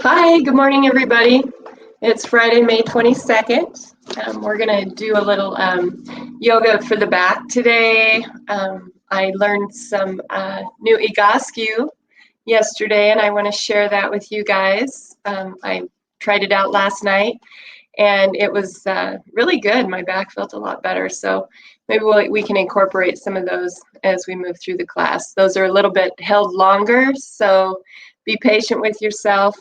Hi, good morning, everybody. It's Friday, May 22nd. We're going to do a little yoga for the back today. I learned some new Egoscue yesterday, and I want to share that with you guys. I tried it out last night, and it was really good. My back felt a lot better, so maybe we can incorporate some of those as we move through the class. Those are a little bit held longer, so be patient with yourself.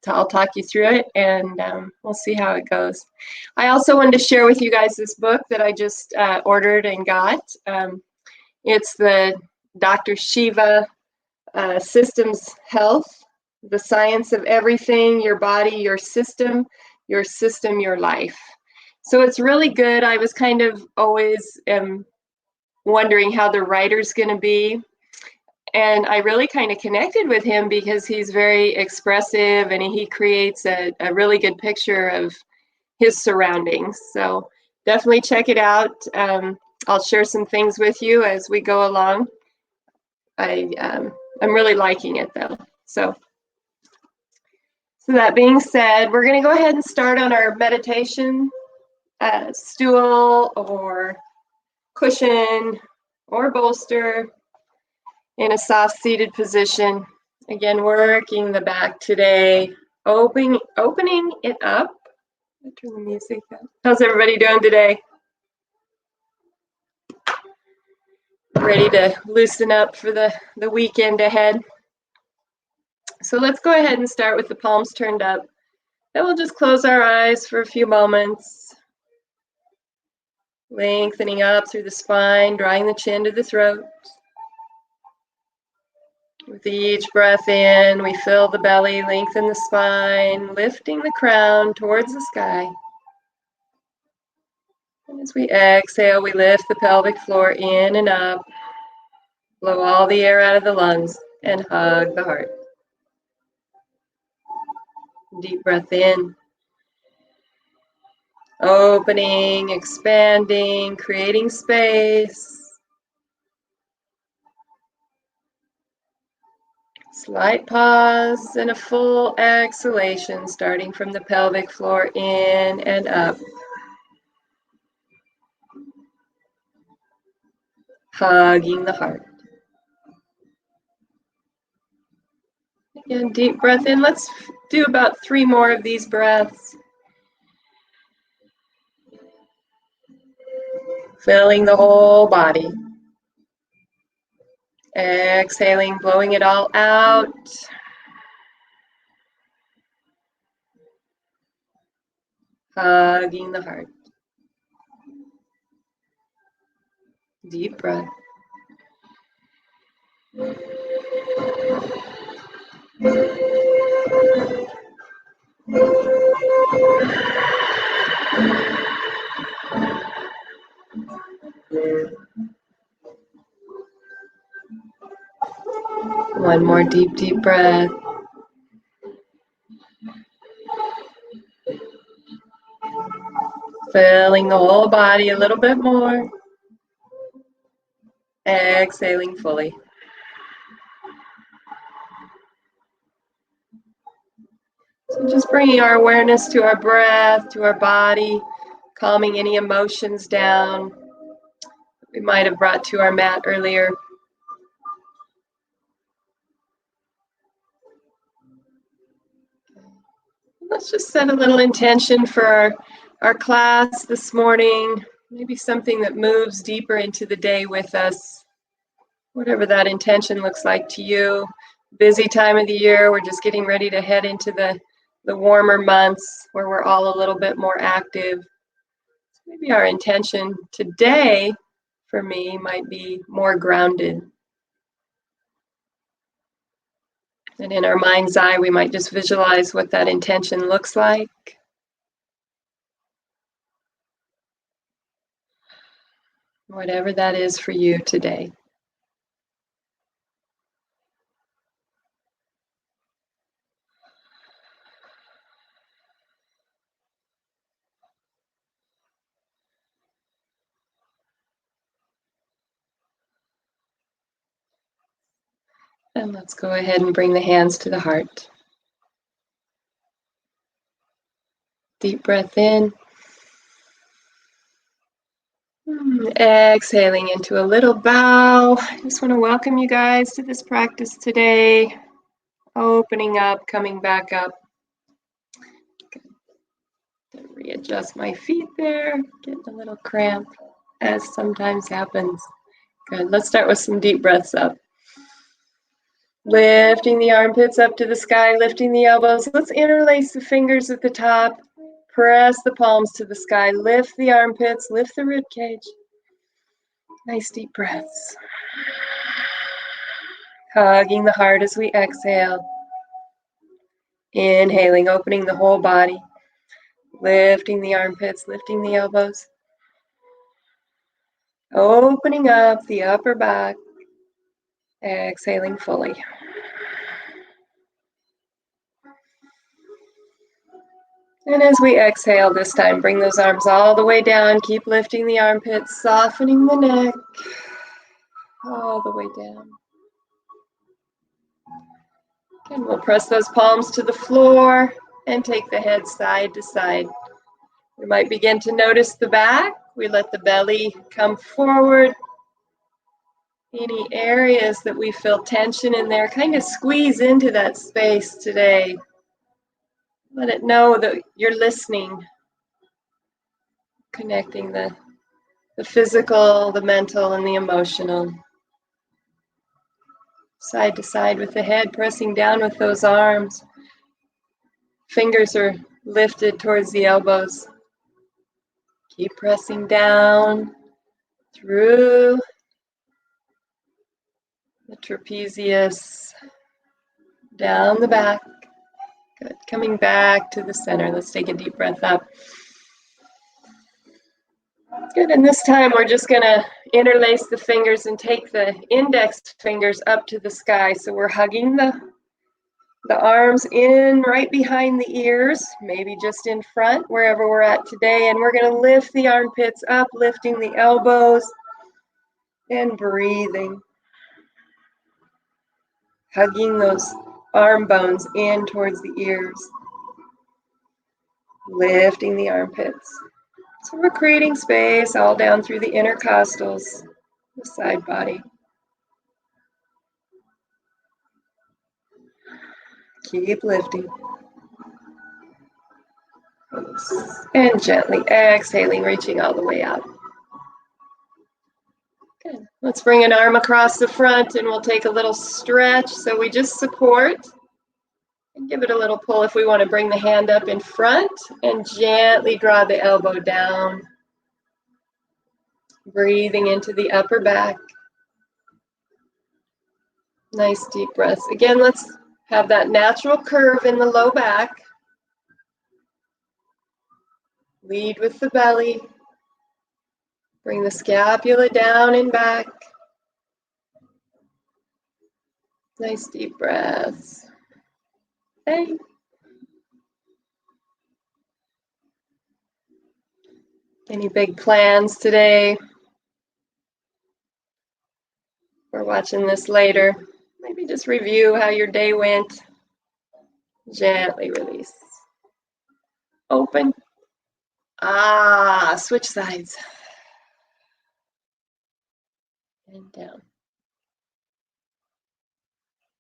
I'll talk you through it, and we'll see how it goes. I also wanted to share with you guys this book that I just ordered and got. It's the Dr. Shiva Systems Health, The Science of Everything, Your Body, Your System, Your Life. So it's really good. I was kind of always wondering how the writer's going to be. And I really kind of connected with him because he's very expressive and he creates a really good picture of his surroundings. So definitely check it out. I'll share some things with you as we go along. I'm really liking it though. So that being said, we're going to go ahead and start on our meditation stool or cushion or bolster in a soft seated position. Again, working the back today, opening it up. I'll turn the music up. How's everybody doing today? Ready to loosen up for the weekend ahead? So let's go ahead and start with the palms turned up. Then we'll just close our eyes for a few moments. Lengthening up through the spine, drawing the chin to the throat. With each breath in, we fill the belly, lengthen the spine, lifting the crown towards the sky. And as we exhale, we lift the pelvic floor in and up, blow all the air out of the lungs, and hug the heart. Deep breath in. Opening, expanding, creating space. Slight pause and a full exhalation, starting from the pelvic floor in and up. Hugging the heart. Again, deep breath in. Let's do about 3 more of these breaths. Filling the whole body. Exhaling, blowing it all out. Hugging the heart. Deep breath. One more deep breath. Filling the whole body a little bit more. Exhaling fully. So just bringing our awareness to our breath, to our body, calming any emotions down we might have brought to our mat earlier. Let's just set a little intention for our class this morning, maybe something that moves deeper into the day with us, whatever that intention looks like to you. Busy time of the year, we're just getting ready to head into the warmer months where we're all a little bit more active. So maybe our intention today for me might be more grounded. And in our mind's eye, we might just visualize what that intention looks like. Whatever that is for you today. And let's go ahead and bring the hands to the heart. Deep breath in. Exhaling into a little bow. Just want to welcome you guys to this practice today. Opening up, coming back up. Readjust my feet there. Getting a little cramp, as sometimes happens. Good. Let's start with some deep breaths up. Lifting the armpits up to the sky, lifting the elbows. Let's interlace the fingers at the top. Press the palms to the sky. Lift the armpits, lift the rib cage. Nice deep breaths. Hugging the heart as we exhale. Inhaling, opening the whole body. Lifting the armpits, lifting the elbows. Opening up the upper back. Exhaling fully. And as we exhale this time, bring those arms all the way down. Keep lifting the armpits, softening the neck. All the way down. And we'll press those palms to the floor and take the head side to side. We might begin to notice the back. We let the belly come forward. Any areas that we feel tension in there, kind of squeeze into that space today. Let it know that you're listening, connecting the physical, the mental, and the emotional. Side to side with the head, pressing down with those arms. Fingers are lifted towards the elbows. Keep pressing down through the trapezius, down the back. Good. Coming back to the center. Let's take a deep breath up. Good. And this time we're just going to interlace the fingers and take the index fingers up to the sky. So we're hugging the arms in right behind the ears, maybe just in front, wherever we're at today. And we're going to lift the armpits up, lifting the elbows and breathing. Hugging those arm bones in towards the ears. Lifting the armpits. So we're creating space all down through the intercostals, the side body. Keep lifting. And gently exhaling, reaching all the way out. Good. Let's bring an arm across the front and we'll take a little stretch. So we just support and give it a little pull if we want to bring the hand up in front and gently draw the elbow down. Breathing into the upper back. Nice deep breaths. Again, let's have that natural curve in the low back. Lead with the belly. Bring the scapula down and back. Nice deep breaths. Okay. Any big plans today? We're watching this later. Maybe just review how your day went. Gently release. Open. Switch sides. And down.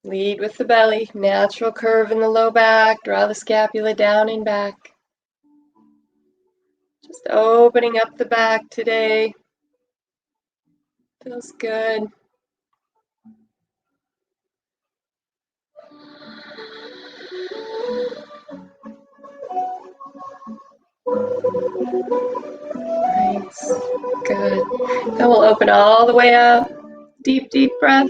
Lead with the belly. Natural curve in the low back. Draw the scapula down and back. Just opening up the back today. Feels good. Nice. Good. Then we'll open all the way up. Deep, deep breath.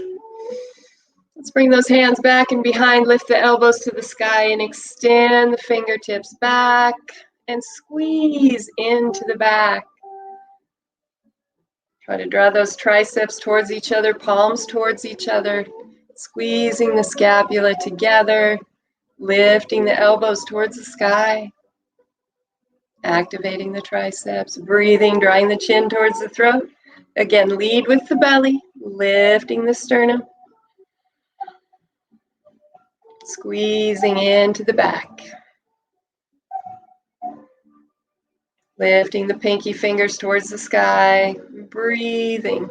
Let's bring those hands back and behind. Lift the elbows to the sky and extend the fingertips back and squeeze into the back. Try to draw those triceps towards each other, palms towards each other, squeezing the scapula together, lifting the elbows towards the sky, activating the triceps, breathing, drawing the chin towards the throat. Again, lead with the belly, lifting the sternum, squeezing into the back. Lifting the pinky fingers towards the sky, breathing.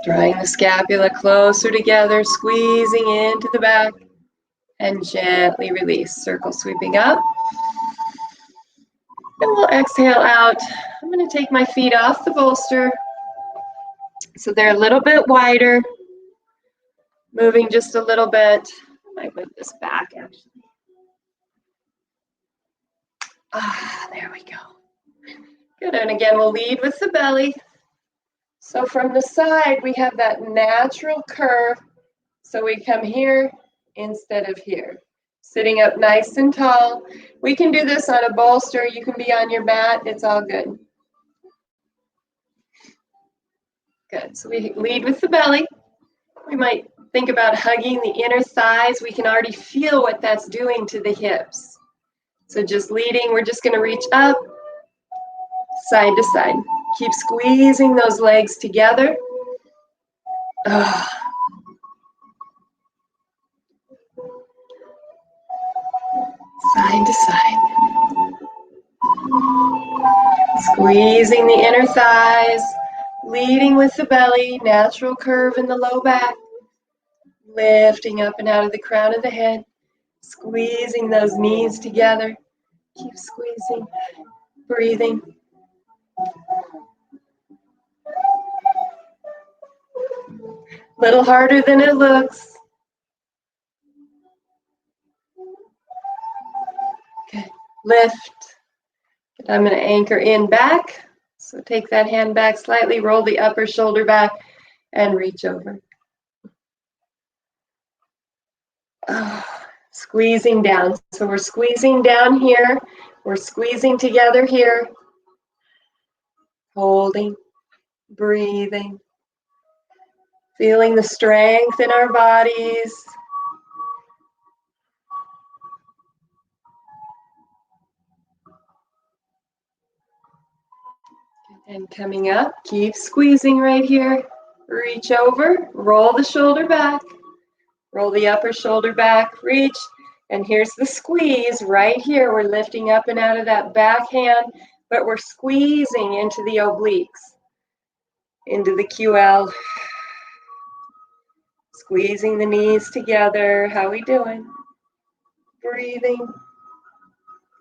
Drawing the scapula closer together, squeezing into the back, and gently release. Circle sweeping up. And we'll exhale out. I'm going to take my feet off the bolster so they're a little bit wider. Moving just a little bit. I might move this back actually. There we go. Good, and again, we'll lead with the belly. So from the side, we have that natural curve. So we come here instead of here. Sitting up nice and tall. We can do this on a bolster. You can be on your mat. It's all good. Good, so we lead with the belly. We might think about hugging the inner thighs. We can already feel what that's doing to the hips. So just leading, we're just gonna reach up, side to side. Keep squeezing those legs together. Side to side. Squeezing the inner thighs, leading with the belly, natural curve in the low back. Lifting up and out of the crown of the head, squeezing those knees together. Keep squeezing, breathing. Little harder than it looks. Okay, lift. I'm going to anchor in back. So take that hand back slightly, roll the upper shoulder back, and reach over. Squeezing down. So we're squeezing down here. We're squeezing together here. Holding, breathing. Feeling the strength in our bodies. And coming up, keep squeezing right here. Reach over, roll the shoulder back. Roll the upper shoulder back, reach. And here's the squeeze right here. We're lifting up and out of that back hand, but we're squeezing into the obliques, into the QL. Squeezing the knees together. How we doing? Breathing,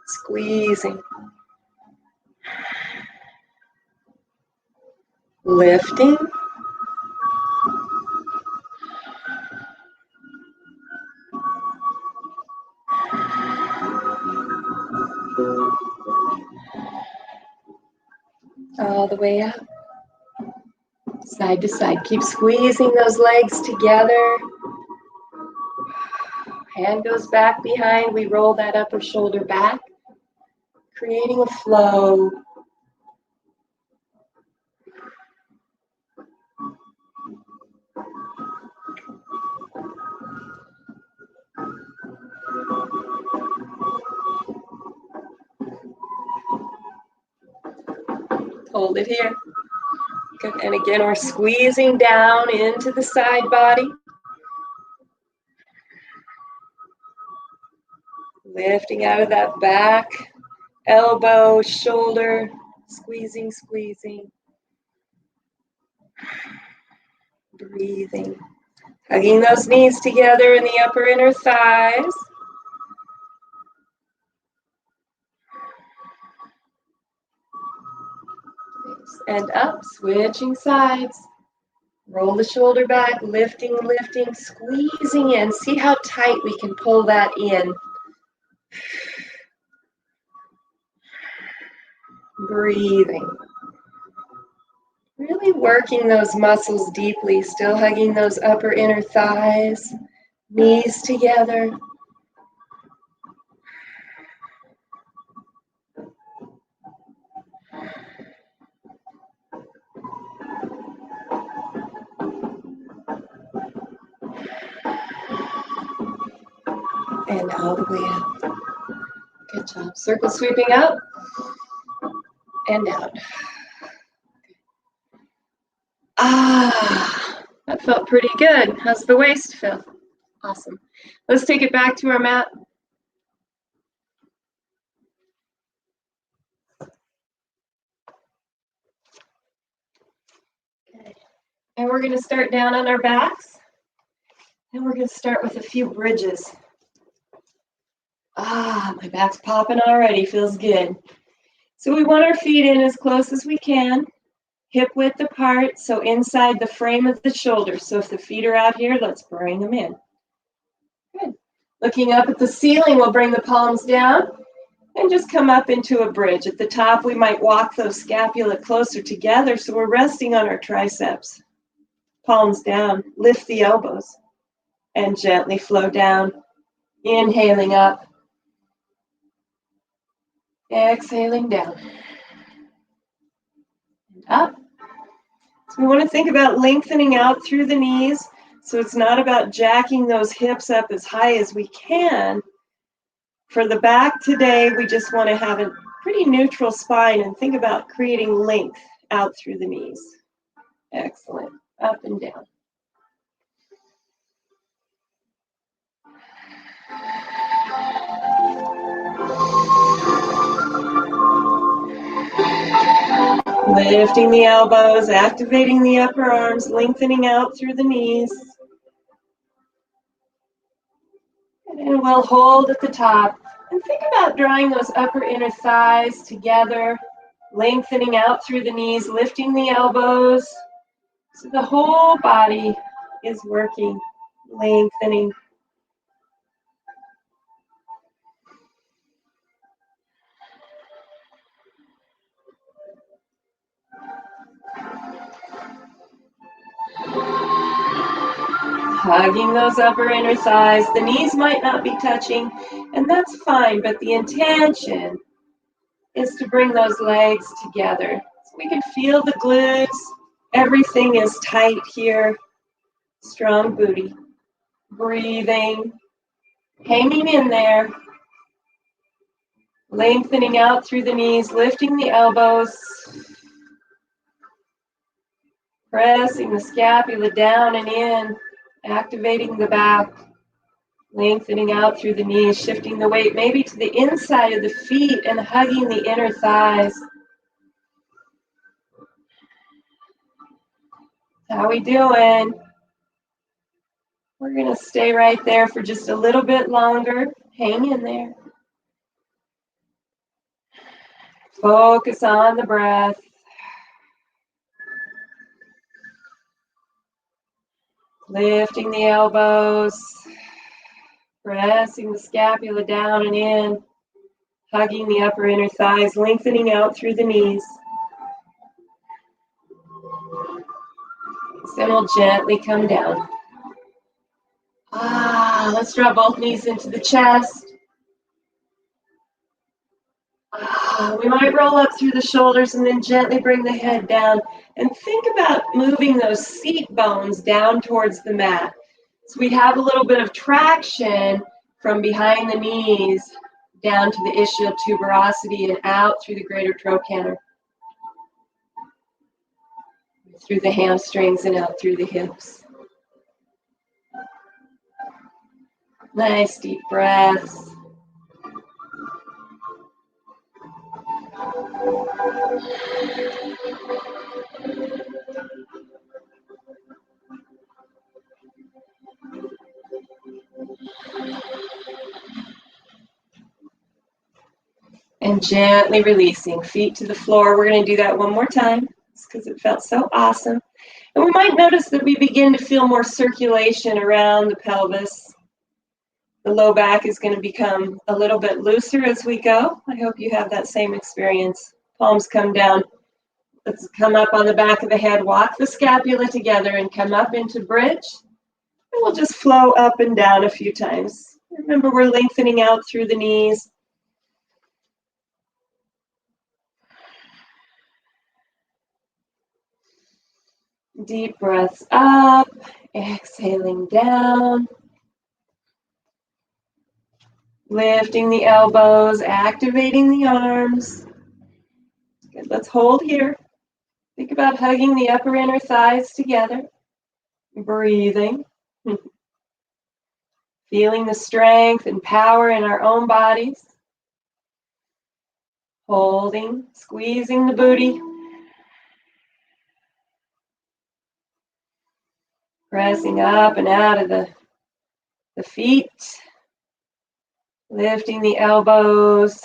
squeezing. Lifting. All the way up. Side to side. Keep squeezing those legs together. Hand goes back behind. We roll that upper shoulder back, creating a flow. Hold it here. Good. And again, we're squeezing down into the side body. Lifting out of that back, elbow, shoulder, squeezing, squeezing. Breathing. Hugging those knees together in the upper inner thighs. And up, switching sides. Roll the shoulder back, lifting, lifting, squeezing in. See how tight we can pull that in. Breathing. Really working those muscles deeply, still hugging those upper inner thighs, knees together. And all the way up. Good job. Circle sweeping up and down. That felt pretty good. How's the waist feel? Awesome. Let's take it back to our mat. Okay. And we're going to start down on our backs. And we're going to start with a few bridges. My back's popping already, feels good. So we want our feet in as close as we can, hip width apart, so inside the frame of the shoulder. So if the feet are out here, let's bring them in. Good. Looking up at the ceiling, we'll bring the palms down and just come up into a bridge. At the top, we might walk those scapula closer together, so we're resting on our triceps. Palms down, lift the elbows, and gently flow down, inhaling up. Exhaling down. And up. So we want to think about lengthening out through the knees. So it's not about jacking those hips up as high as we can. For the back today, we just want to have a pretty neutral spine and think about creating length out through the knees. Excellent. Up and down. Lifting the elbows, activating the upper arms, lengthening out through the knees. And then we'll hold at the top. And think about drawing those upper inner thighs together, lengthening out through the knees, lifting the elbows. So the whole body is working, lengthening. Hugging those upper inner thighs. The knees might not be touching, and that's fine, but the intention is to bring those legs together. So we can feel the glutes. Everything is tight here. Strong booty. Breathing. Hanging in there. Lengthening out through the knees, lifting the elbows. Pressing the scapula down and in. Activating the back. Lengthening out through the knees, shifting the weight maybe to the inside of the feet and hugging the inner thighs. How we doing? We're going to stay right there for just a little bit longer. Hang in there. Focus on the breath. Lifting the elbows. Pressing the scapula down and in. Hugging the upper inner thighs, lengthening out through the knees. Then we'll gently come down. Let's draw both knees into the chest. We might roll up through the shoulders and then gently bring the head down. And think about moving those seat bones down towards the mat. So we have a little bit of traction from behind the knees down to the ischial tuberosity and out through the greater trochanter. Through the hamstrings and out through the hips. Nice deep breaths. And gently releasing, feet to the floor. We're going to do that one more time because it felt so awesome. And we might notice that we begin to feel more circulation around the pelvis. The low back is going to become a little bit looser as we go. I hope you have that same experience. Palms come down. Let's come up on the back of the head. Walk the scapula together and come up into bridge. And we'll just flow up and down a few times. Remember, we're lengthening out through the knees. Deep breaths up, exhaling down. Lifting the elbows, activating the arms. Good, let's hold here. Think about hugging the upper inner thighs together. Breathing. Feeling the strength and power in our own bodies. Holding, squeezing the booty. Pressing up and out of the feet. Lifting the elbows.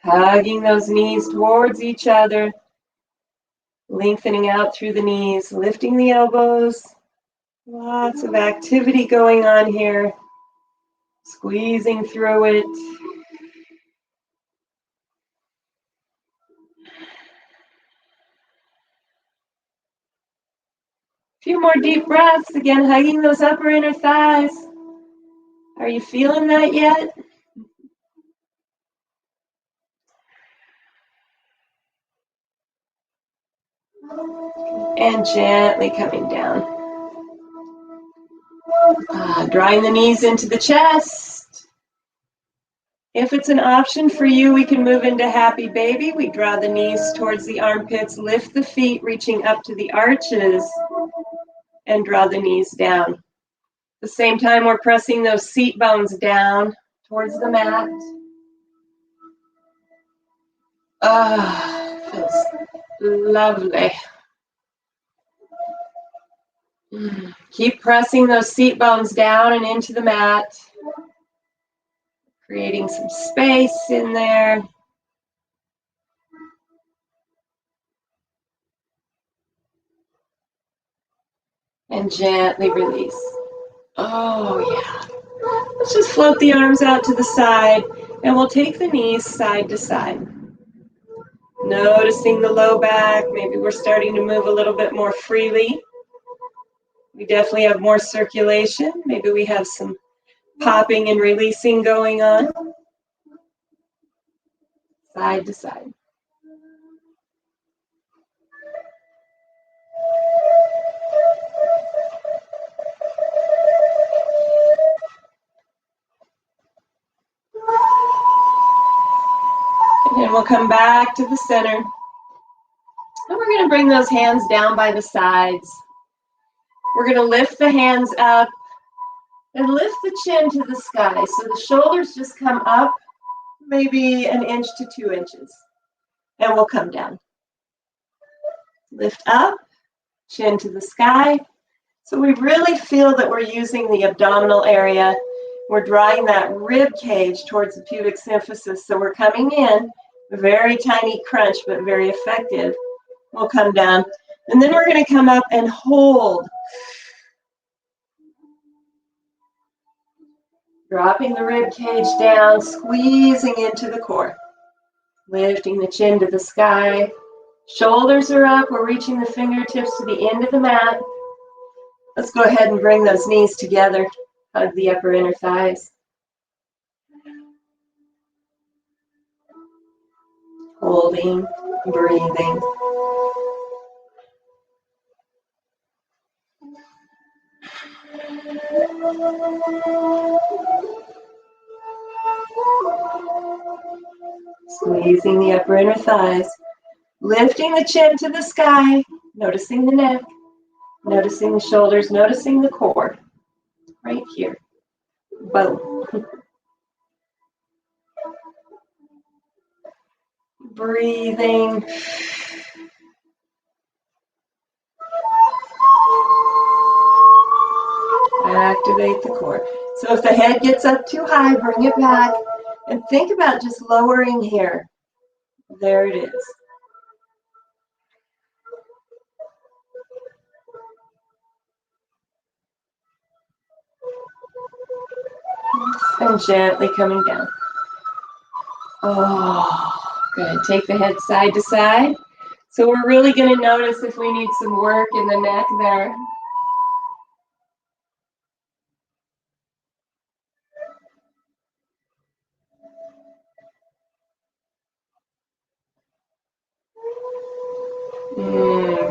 Hugging those knees towards each other. Lengthening out through the knees, lifting the elbows. Lots of activity going on here. Squeezing through it. A few more deep breaths, again, hugging those upper inner thighs. Are you feeling that yet? And gently coming down. Drawing the knees into the chest. If it's an option for you, we can move into happy baby. We draw the knees towards the armpits, lift the feet, reaching up to the arches, and draw the knees down. At the same time, we're pressing those seat bones down towards the mat. Feels lovely. Keep pressing those seat bones down and into the mat. Creating some space in there. And gently release. Oh, yeah. Let's just float the arms out to the side, and we'll take the knees side to side. Noticing the low back. Maybe we're starting to move a little bit more freely. We definitely have more circulation. Maybe we have some popping and releasing going on. Side to side. And then we'll come back to the center. And we're going to bring those hands down by the sides. We're going to lift the hands up and lift the chin to the sky. So the shoulders just come up maybe 1 inch to 2 inches. And we'll come down. Lift up, chin to the sky. So we really feel that we're using the abdominal area. We're drawing that rib cage towards the pubic symphysis. So we're coming in, very tiny crunch, but very effective. We'll come down. And then we're going to come up and hold. Dropping the rib cage down, squeezing into the core. Lifting the chin to the sky. Shoulders are up. We're reaching the fingertips to the end of the mat. Let's go ahead and bring those knees together. Hug the upper inner thighs. Holding, breathing. Squeezing the upper inner thighs. Lifting the chin to the sky. Noticing the neck. Noticing the shoulders. Noticing the core. Right here. Boom. Breathing. Activate the core. So if the head gets up too high, bring it back. And think about just lowering here. There it is. And gently coming down. Oh, good. Take the head side to side. So we're really going to notice if we need some work in the neck there.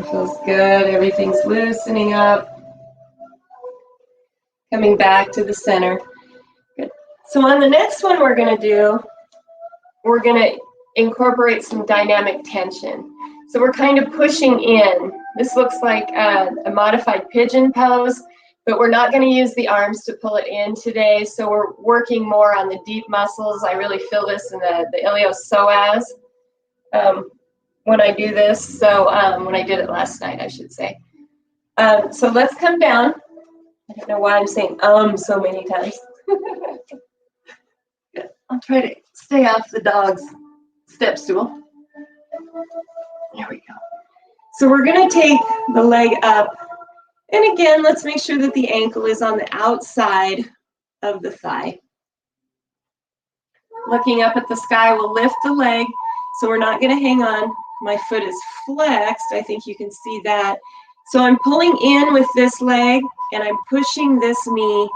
Feels good. Everything's loosening up. Coming back to the center. Good. So on the next one we're going to incorporate some dynamic tension. So we're kind of pushing in. This looks like a modified pigeon pose, but we're not going to use the arms to pull it in today. So we're working more on the deep muscles. I really feel this in the iliopsoas when I do this. So when I did it last night, I should say. So let's come down. I don't know why I'm saying so many times. I'll try to stay off the dog's step stool. There we go. So we're going to take the leg up. And again, let's make sure that the ankle is on the outside of the thigh. Looking up at the sky, we'll lift the leg. So we're not going to hang on. My foot is flexed. I think you can see that. So I'm pulling in with this leg, and I'm pushing this knee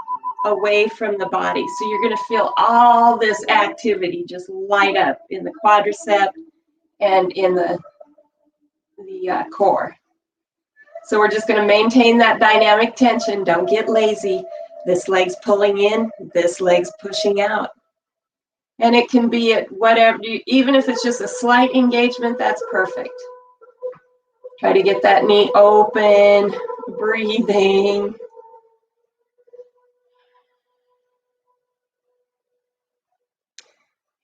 away from the body. So you're going to feel all this activity just light up in the quadricep and in the core. So we're just going to maintain that dynamic tension. Don't get lazy. This leg's pulling in, this leg's pushing out. And it can be at whatever, even if it's just a slight engagement, that's perfect. Try to get that knee open, breathing.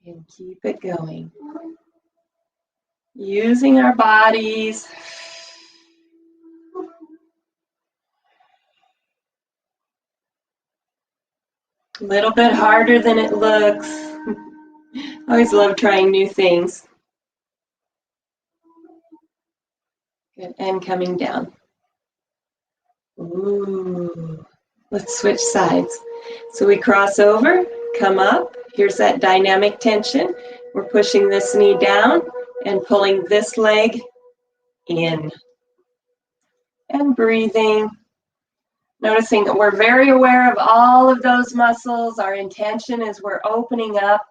And keep it going. Using our bodies. A little bit harder than it looks. I always love trying new things. Good, and coming down. Ooh. Let's switch sides. So we cross over, come up. Here's that dynamic tension. We're pushing this knee down and pulling this leg in. And breathing. Noticing that we're very aware of all of those muscles. Our intention is we're opening up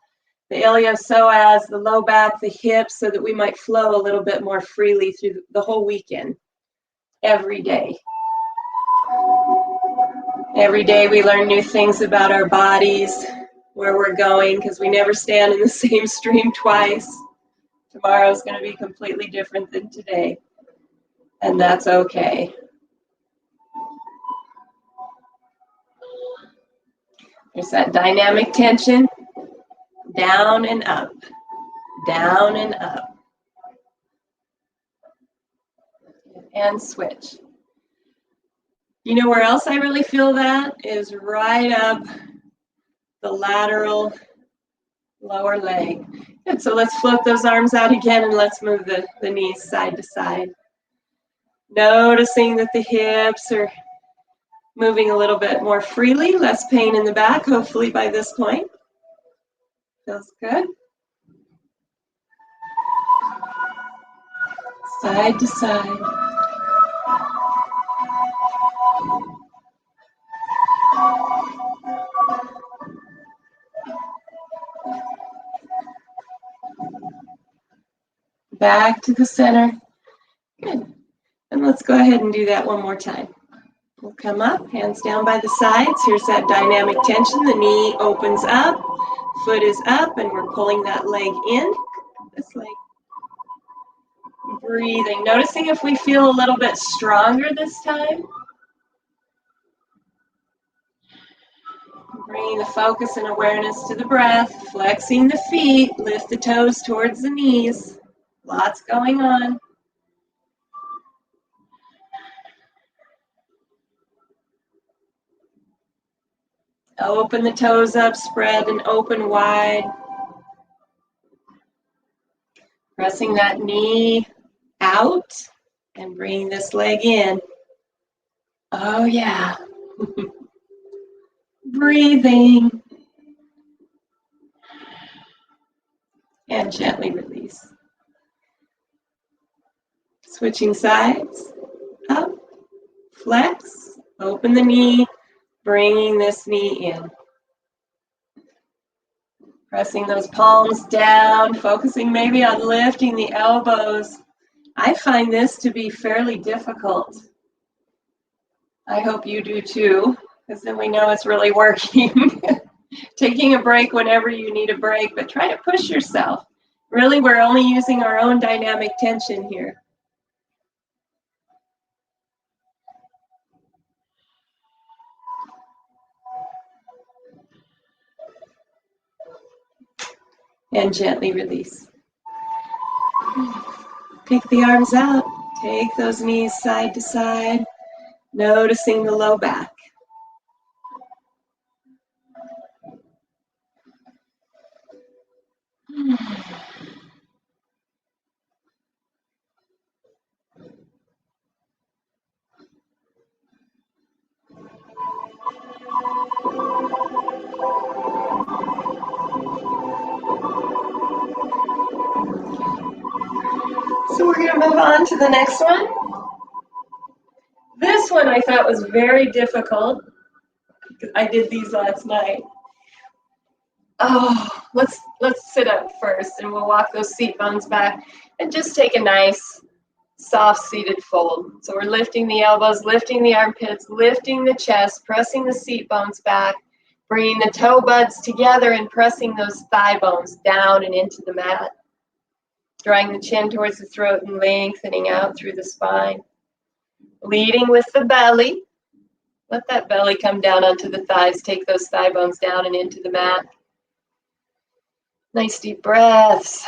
the iliopsoas, the low back, the hips, so that we might flow a little bit more freely through the whole weekend, every day. Every day we learn new things about our bodies, where we're going, because we never stand in the same stream twice. Tomorrow's going to be completely different than today, and that's okay. There's that dynamic tension, down and up, down and up, and switch. You know where else I really feel that is right up the lateral lower leg. Good, so let's float those arms out again and let's move the knees side to side. Noticing that the hips are moving a little bit more freely, less pain in the back, hopefully by this point. Feels good. Side to side. Back to the center. Good. And let's go ahead and do that one more time. We'll come up, hands down by the sides. Here's that dynamic tension. The knee opens up, foot is up, and we're pulling that leg in. This leg. Breathing. Noticing if we feel a little bit stronger this time. Bringing the focus and awareness to the breath, flexing the feet, lift the toes towards the knees. Lots going on. Open the toes up, spread and open wide. Pressing that knee out and bringing this leg in. Oh yeah. Breathing. And gently release. Switching sides. Up, flex, open the knee, bringing this knee in. Pressing those palms down, focusing maybe on lifting the elbows. I find this to be fairly difficult. I hope you do too, because then we know it's really working. Taking a break whenever you need a break, but try to push yourself. Really, we're only using our own dynamic tension here. And gently release. Pick the arms out. Take those knees side to side, noticing the low back. So we're going to move on to the next one. This one I thought was very difficult. I did these last night. Oh, let's sit up first and we'll walk those seat bones back and just take a nice soft seated fold. So we're lifting the elbows, lifting the armpits, lifting the chest, pressing the seat bones back, bringing the toe buds together and pressing those thigh bones down and into the mat. Drawing the chin towards the throat and lengthening out through the spine. Leading with the belly. Let that belly come down onto the thighs. Take those thigh bones down and into the mat. Nice deep breaths.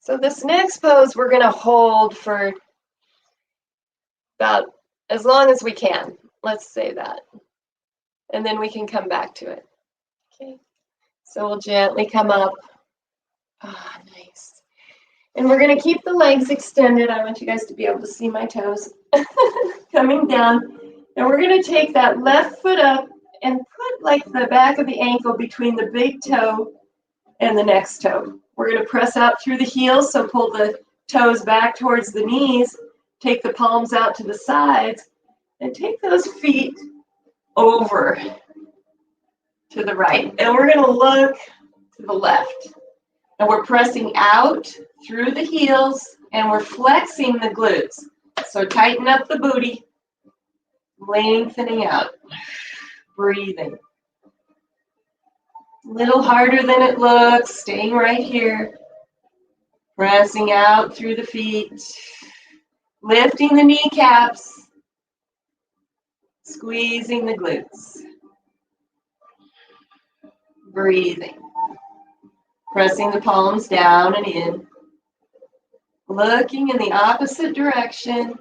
So this next pose we're going to hold for about as long as we can. Let's say that. And then we can come back to it. Okay. So we'll gently come up. Ah, nice. And we're going to keep the legs extended. I want you guys to be able to see my toes coming down. And we're going to take that left foot up and put like the back of the ankle between the big toe and the next toe. We're going to press out through the heels, so pull the toes back towards the knees, take the palms out to the sides, and take those feet over to the right. And we're going to look to the left. And we're pressing out through the heels, and we're flexing the glutes. So tighten up the booty, lengthening out, breathing. A little harder than it looks, staying right here. Pressing out through the feet, lifting the kneecaps, squeezing the glutes. Breathing. Pressing the palms down and in. Looking in the opposite direction.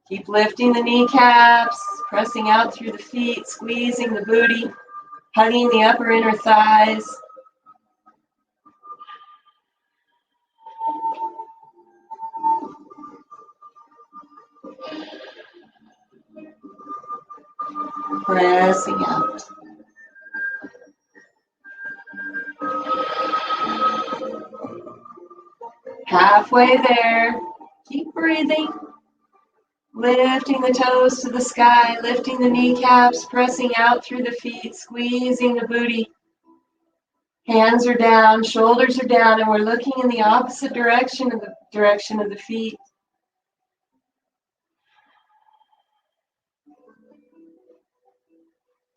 Keep lifting the kneecaps, pressing out through the feet, squeezing the booty, hugging the upper inner thighs. Pressing out. Halfway there. Keep breathing. Lifting the toes to the sky, lifting the kneecaps, pressing out through the feet, squeezing the booty. Hands are down, shoulders are down, and we're looking in the opposite direction of the feet.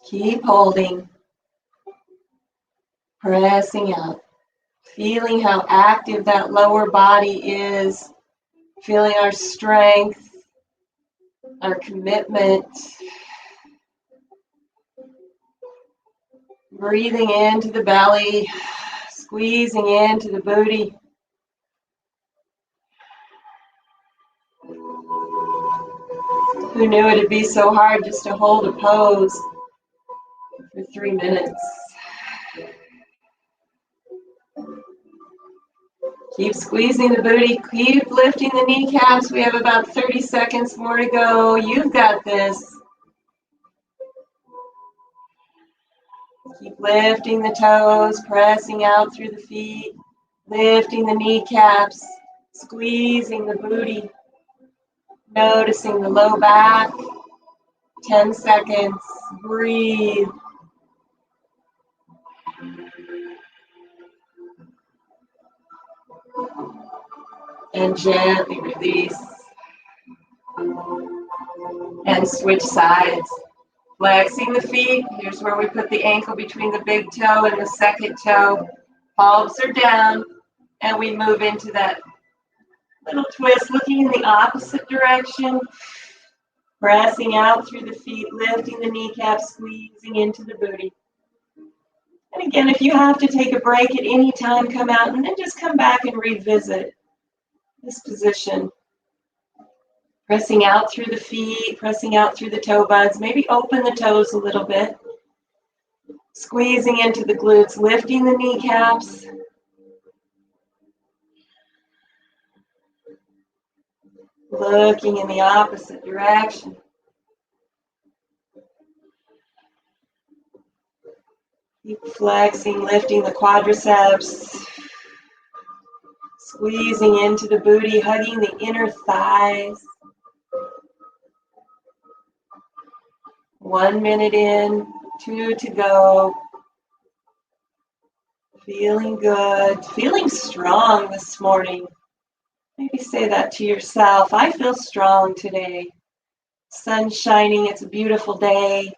Keep holding. Pressing out. Feeling how active that lower body is. Feeling our strength, our commitment. Breathing into the belly, squeezing into the booty. Who knew it'd be so hard just to hold a pose for 3 minutes? Keep squeezing the booty, keep lifting the kneecaps. We have about 30 seconds more to go. You've got this. Keep lifting the toes, pressing out through the feet, lifting the kneecaps, squeezing the booty, noticing the low back. 10 seconds, breathe. And gently release. And switch sides. Flexing the feet. Here's where we put the ankle between the big toe and the second toe. Palms are down. And we move into that little twist, looking in the opposite direction. Pressing out through the feet, lifting the kneecaps, squeezing into the booty. And again, if you have to take a break at any time, come out and then just come back and revisit this position. Pressing out through the feet, pressing out through the toe buds. Maybe open the toes a little bit. Squeezing into the glutes, lifting the kneecaps. Looking in the opposite direction. Keep flexing, lifting the quadriceps. Squeezing into the booty, hugging the inner thighs. 1 minute in, 2 to go. Feeling good, feeling strong this morning. Maybe say that to yourself. I feel strong today. Sun's shining, it's a beautiful day.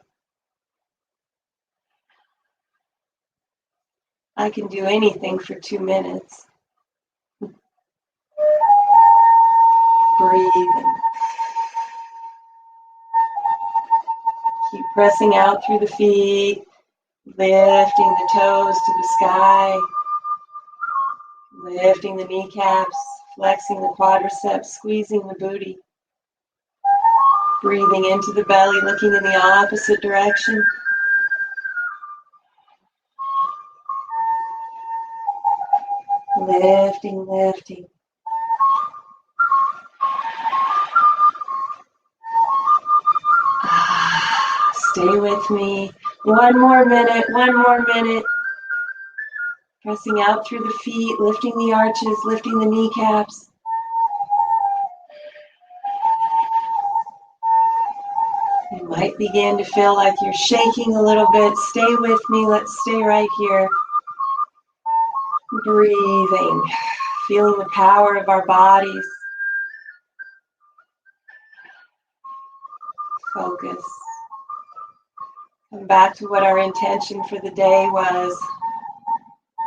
I can do anything for 2 minutes. Breathing. Keep pressing out through the feet, lifting the toes to the sky, lifting the kneecaps, flexing the quadriceps, squeezing the booty. Breathing into the belly, looking in the opposite direction. Lifting, lifting. Stay with me. 1 more minute, 1 more minute. Pressing out through the feet, lifting the arches, lifting the kneecaps. You might begin to feel like you're shaking a little bit. Stay with me. Let's stay right here. Breathing. Feeling the power of our bodies. Focus. Come back to what our intention for the day was.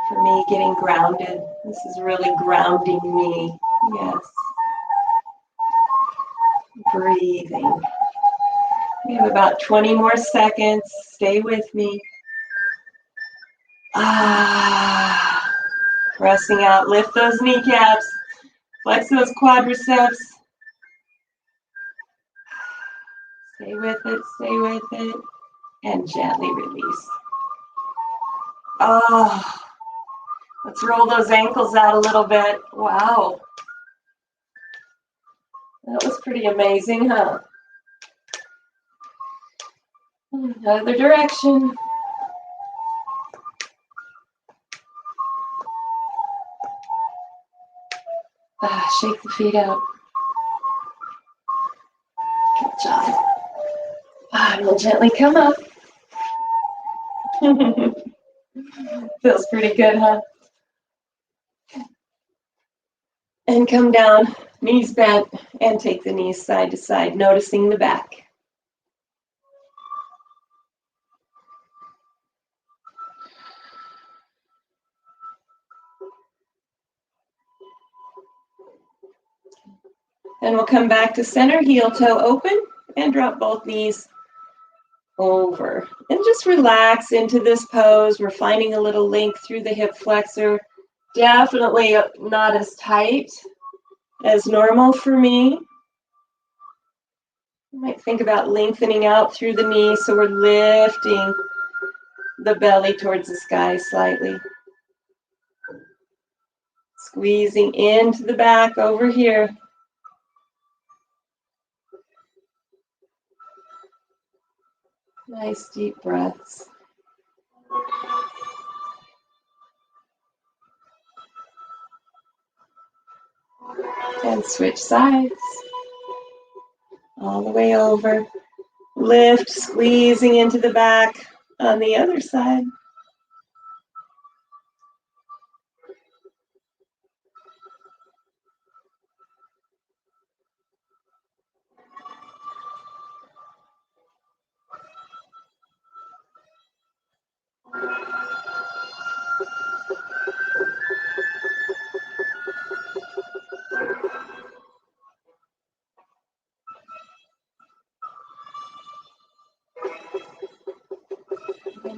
For me, getting grounded. This is really grounding me. Yes. Breathing. We have about 20 more seconds. Stay with me. Pressing out. Lift those kneecaps. Flex those quadriceps. Stay with it. Stay with it. And gently release. Let's roll those ankles out a little bit. Wow. That was pretty amazing, huh? Other direction. Shake the feet out. Good job. And we'll gently come up. Feels pretty good, huh? And come down, knees bent, and take the knees side to side, noticing the back. Then we'll come back to center, heel toe open, and drop both knees over. And just relax into this pose. We're finding a little length through the hip flexor. Definitely not as tight as normal for me. You might think about lengthening out through the knee, so we're lifting the belly towards the sky slightly. Squeezing into the back over here. Nice deep breaths. And switch sides. All the way over. Lift, squeezing into the back on the other side.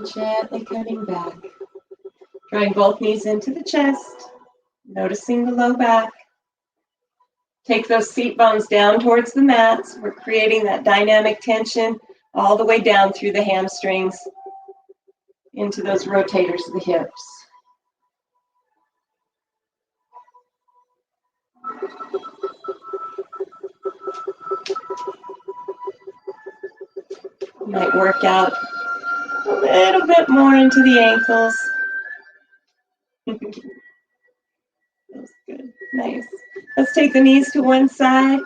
And gently coming back. Drawing both knees into the chest. Noticing the low back. Take those seat bones down towards the mats. We're creating that dynamic tension all the way down through the hamstrings into those rotators of the hips. Might work out a little bit more into the ankles. That's good. Nice. Let's take the knees to one side,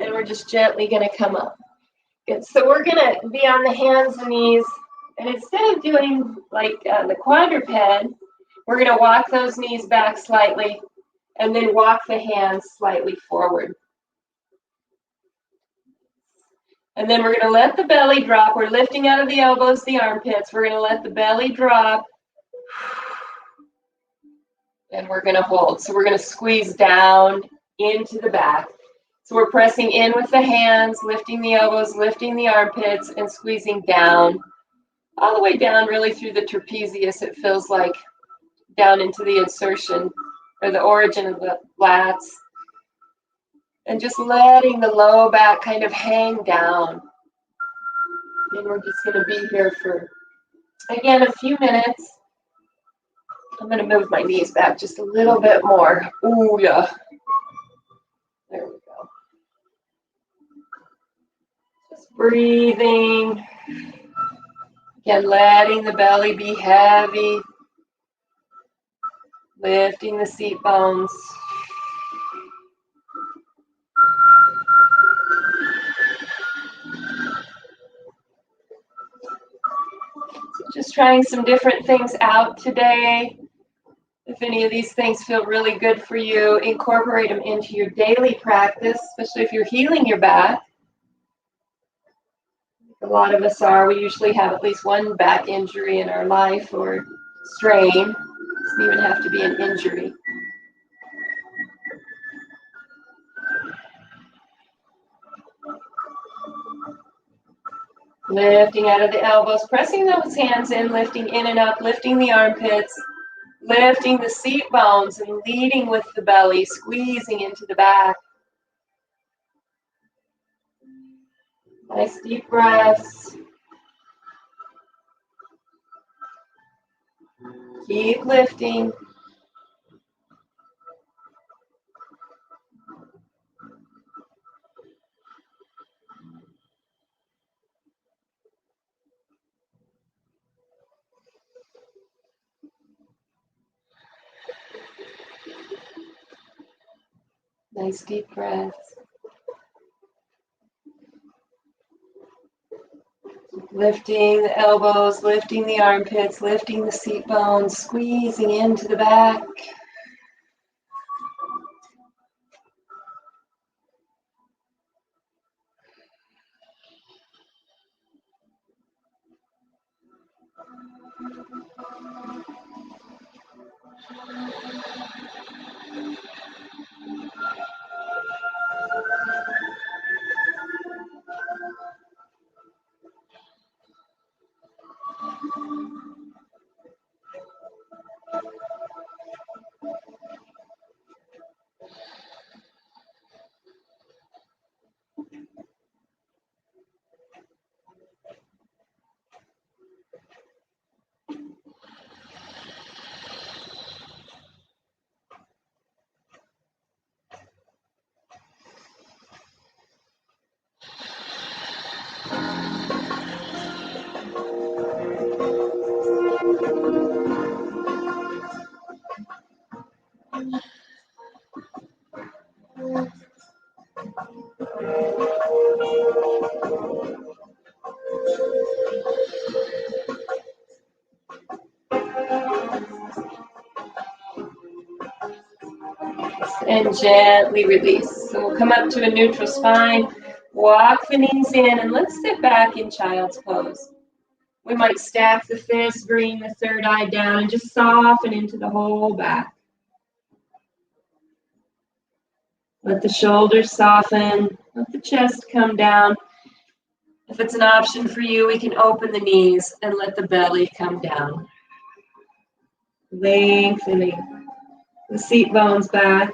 and we're just gently going to come up. Good. So we're going to be on the hands and knees, and instead of doing like the quadruped, we're going to walk those knees back slightly, and then walk the hands slightly forward. And then we're going to let the belly drop. We're lifting out of the elbows, the armpits. We're going to let the belly drop. And we're going to hold. So we're going to squeeze down into the back. So we're pressing in with the hands, lifting the elbows, lifting the armpits, and squeezing down. All the way down really through the trapezius, it feels like, down into the insertion or the origin of the lats. And just letting the low back kind of hang down. And we're just going to be here for, again, a few minutes. I'm going to move my knees back just a little bit more. Ooh, yeah. There we go. Just breathing. Again, letting the belly be heavy. Lifting the seat bones. So just trying some different things out today. If any of these things feel really good for you, incorporate them into your daily practice, especially if you're healing your back. A lot of us are. We usually have at least one back injury in our life or strain. It doesn't even have to be an injury. Lifting out of the elbows, pressing those hands in, lifting in and up, lifting the armpits, lifting the seat bones and leading with the belly, squeezing into the back. Nice deep breaths. Keep lifting. Nice deep breaths. Lifting the elbows, lifting the armpits, lifting the seat bones, squeezing into the back. And gently release. So we'll come up to a neutral spine, walk the knees in, and let's sit back in child's pose. We might stack the fists, bring the third eye down, and just soften into the whole back. Let the shoulders soften, let the chest come down, If it's an option for you, we can open the knees and let the belly come down. Lengthening the seat bones back.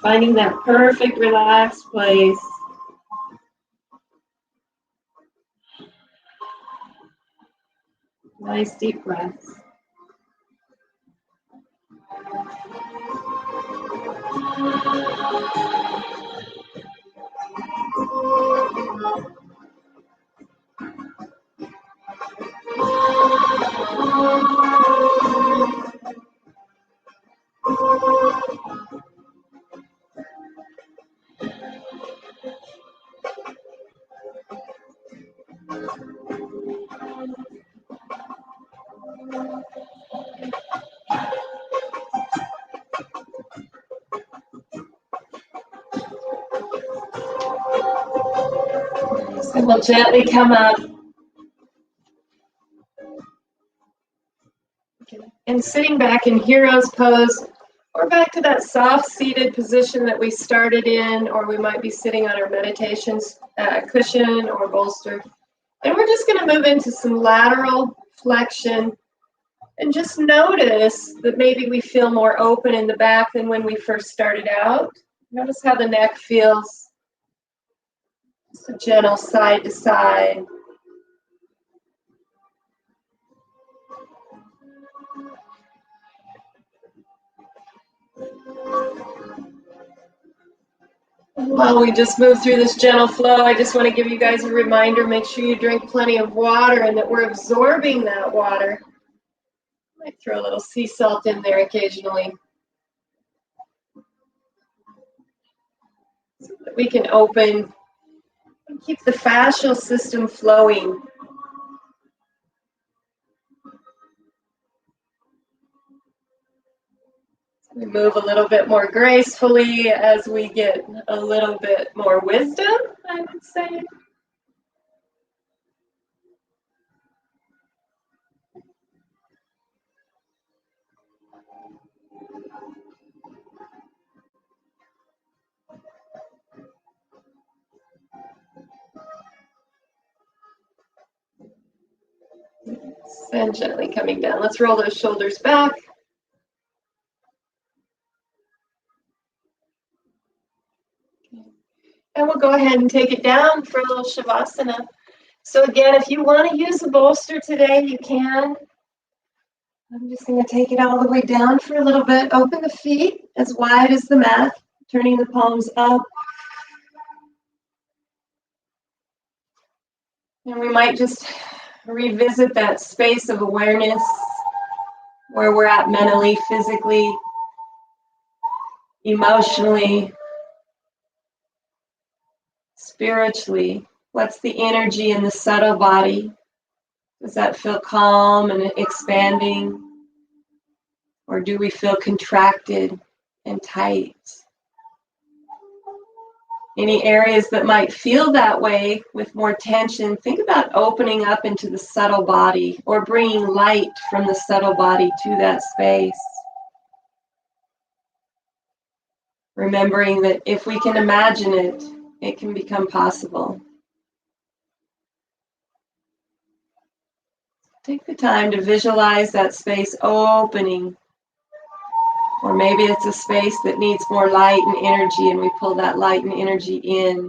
Finding that perfect relaxed place. Nice deep breaths. And we'll gently come up. And sitting back in hero's pose, or back to that soft seated position that we started in, or we might be sitting on our meditation cushion or bolster. And we're just going to move into some lateral flexion and just notice that maybe we feel more open in the back than when we first started out. Notice how the neck feels. Just a gentle side to side. While we just move through this gentle flow, I just want to give you guys a reminder, make sure you drink plenty of water and that we're absorbing that water. I might throw a little sea salt in there occasionally. So that we can open and keep the fascial system flowing. We move a little bit more gracefully as we get a little bit more wisdom, I would say. And gently coming down. Let's roll those shoulders back. And we'll go ahead and take it down for a little Shavasana. So again, if you want to use a bolster today, you can. I'm just going to take it all the way down for a little bit. Open the feet as wide as the mat, turning the palms up. And we might just revisit that space of awareness where we're at mentally, physically, emotionally, spiritually. What's the energy in the subtle body? Does that feel calm and expanding? Or do we feel contracted and tight? Any areas that might feel that way with more tension, think about opening up into the subtle body or bringing light from the subtle body to that space. Remembering that if we can imagine it, it can become possible. Take the time to visualize that space opening. Or maybe it's a space that needs more light and energy, and we pull that light and energy in.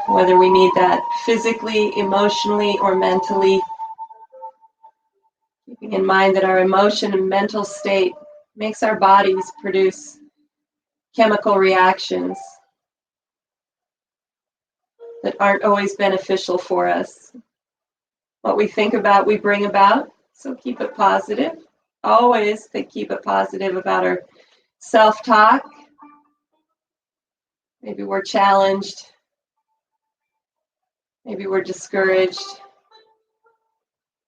Whether we need that physically, emotionally, or mentally. Keeping in mind that our emotion and mental state makes our bodies produce chemical reactions that aren't always beneficial for us. What we think about, we bring about, so keep it positive. Always keep it positive about our self-talk. Maybe we're challenged. Maybe we're discouraged.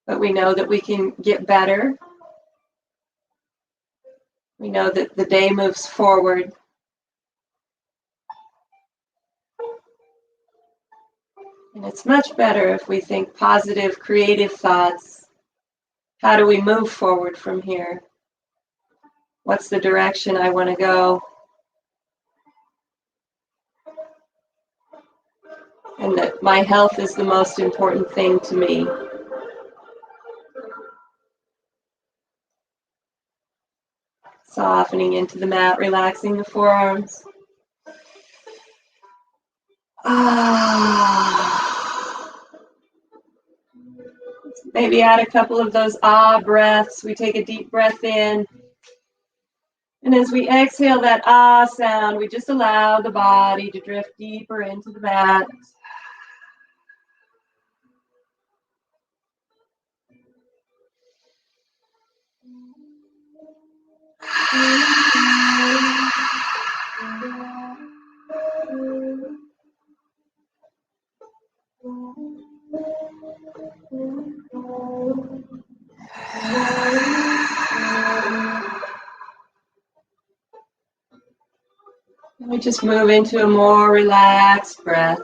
But we know that we can get better. We know that the day moves forward. And it's much better if we think positive, creative thoughts, How do we move forward from here? What's the direction I want to go? And that my health is the most important thing to me. Softening into the mat, relaxing the forearms. Maybe add a couple of those breaths. We take a deep breath in. And as we exhale that sound, we just allow the body to drift deeper into the mat. And we just move into a more relaxed breath.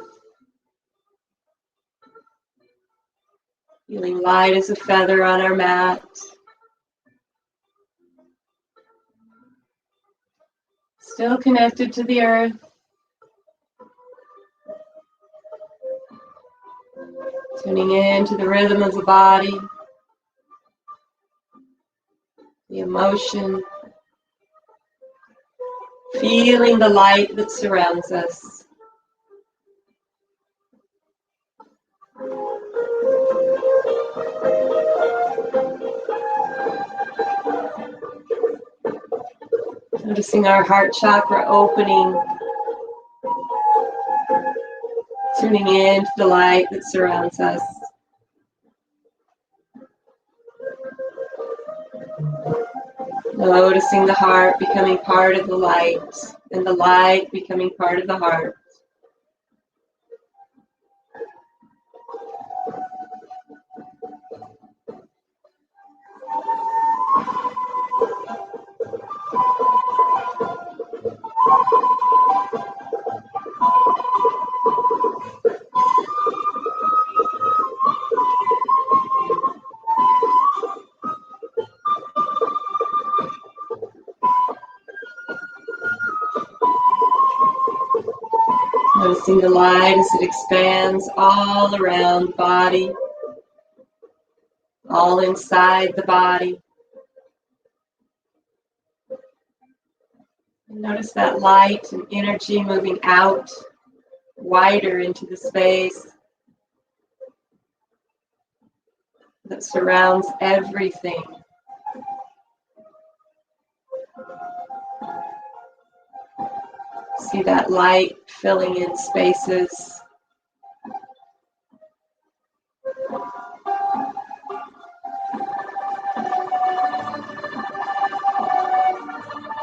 Feeling light as a feather on our mat. Still connected to the earth. Tuning into the rhythm of the body. The emotion. Feeling the light that surrounds us. Noticing our heart chakra opening. Tuning into the light that surrounds us. Noticing the heart becoming part of the light, and the light becoming part of the heart. Noticing the light as it expands all around the body, all inside the body. And notice that light and energy moving out, wider into the space that surrounds everything. See that light filling in spaces.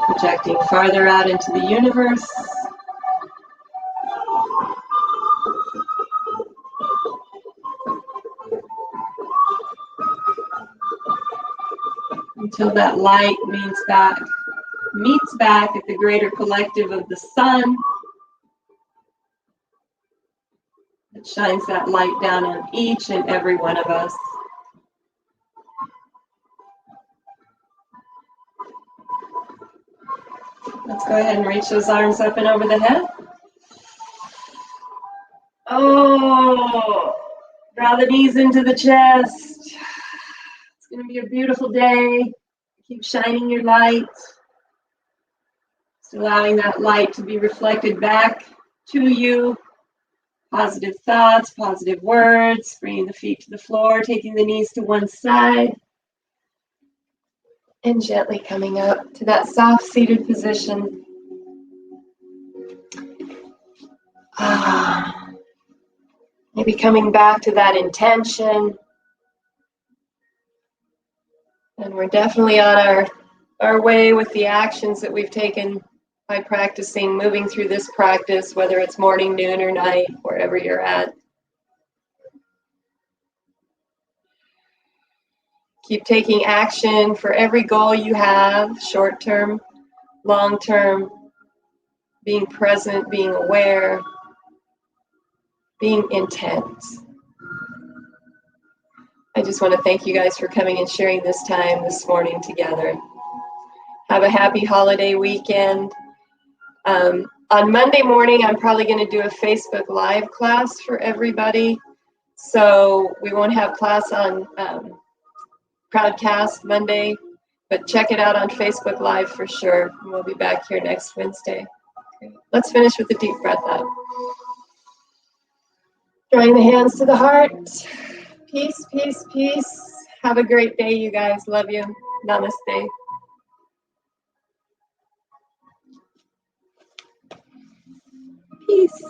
Projecting farther out into the universe. Until that light meets back at the greater collective of the sun. It shines that light down on each and every one of us. Let's go ahead and reach those arms up and over the head. Oh, draw the knees into the chest. It's going to be a beautiful day. Keep shining your light. Just allowing that light to be reflected back to you. Positive thoughts, positive words, bringing the feet to the floor, taking the knees to one side. And gently coming up to that soft seated position. Maybe coming back to that intention. And we're definitely on our way with the actions that we've taken by practicing, moving through this practice, whether it's morning, noon, or night, wherever you're at. Keep taking action for every goal you have, short-term, long-term, being present, being aware, being intent. I just want to thank you guys for coming and sharing this time this morning together. Have a happy holiday weekend. On Monday morning, I'm probably going to do a Facebook Live class for everybody. So we won't have class on Proudcast Monday, but check it out on Facebook Live for sure. We'll be back here next Wednesday. Okay. Let's finish with a deep breath out. Drawing the hands to the heart. Peace, peace, peace. Have a great day, you guys. Love you. Namaste. Peace.